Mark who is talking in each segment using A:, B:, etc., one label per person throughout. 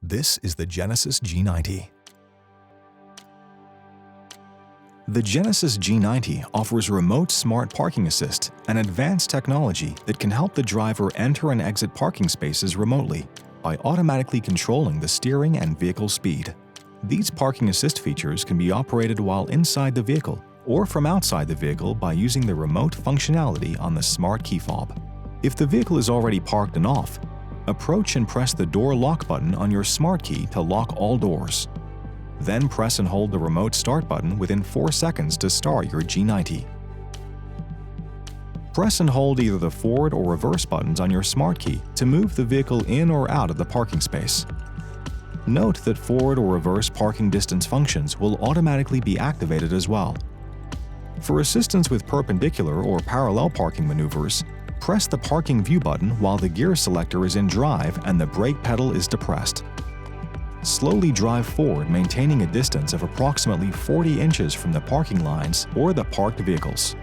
A: This is the Genesis G90. The Genesis G90 offers remote smart parking assist, an advanced technology that can help the driver enter and exit parking spaces remotely by automatically controlling the steering and vehicle speed. These parking assist features can be operated while inside the vehicle or from outside the vehicle by using the remote functionality on the smart key fob. If the vehicle is already parked and off, approach and press the door lock button on your smart key to lock all doors. Then press and hold the remote start button within 4 seconds to start your G90. Press and hold either the forward or reverse buttons on your smart key to move the vehicle in or out of the parking space. Note that forward or reverse parking distance functions will automatically be activated as well. For assistance with perpendicular or parallel parking maneuvers, press the parking view button while the gear selector is in drive and the brake pedal is depressed. Slowly drive forward, maintaining a distance of approximately 40 inches from the parking lines or the parked vehicles.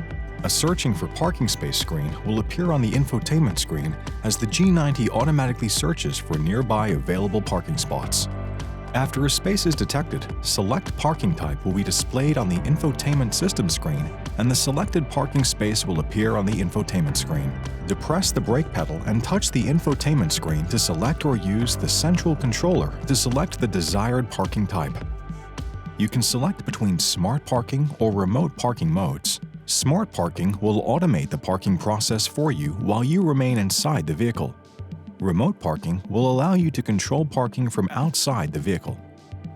A: A searching for parking space screen will appear on the infotainment screen as the G90 automatically searches for nearby available parking spots. After a space is detected, select parking type will be displayed on the infotainment system screen and the selected parking space will appear on the infotainment screen. Depress the brake pedal and touch the infotainment screen to select or use the central controller to select the desired parking type. You can select between smart parking or remote parking modes. Smart parking will automate the parking process for you while you remain inside the vehicle. Remote parking will allow you to control parking from outside the vehicle.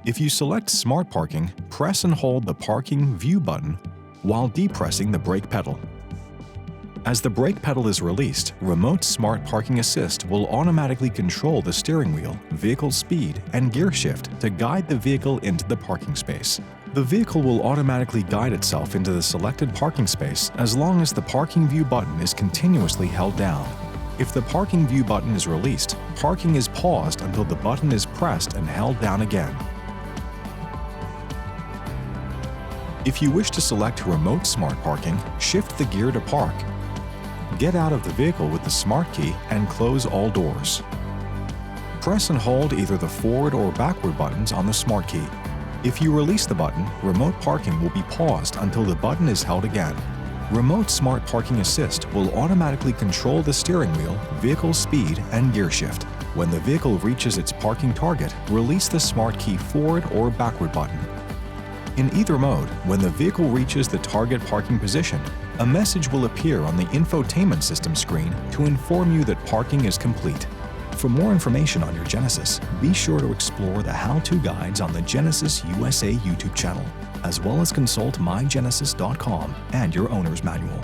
A: If you select Smart Parking, press and hold the Parking View button while depressing the brake pedal. As the brake pedal is released, Remote Smart Parking Assist will automatically control the steering wheel, vehicle speed, and gear shift to guide the vehicle into the parking space. The vehicle will automatically guide itself into the selected parking space as long as the Parking View button is continuously held down. If the Parking View button is released, parking is paused until the button is pressed and held down again. If you wish to select Remote Smart Parking, shift the gear to park. Get out of the vehicle with the smart key and close all doors. Press and hold either the forward or backward buttons on the smart key. If you release the button, remote parking will be paused until the button is held again. Remote Smart Parking Assist will automatically control the steering wheel, vehicle speed, and gear shift. When the vehicle reaches its parking target, release the smart key forward or backward button. In either mode, when the vehicle reaches the target parking position, a message will appear on the infotainment system screen to inform you that parking is complete. For more information on your Genesis, be sure to explore the how-to guides on the Genesis USA YouTube channel, as well as consult mygenesis.com and your owner's manual.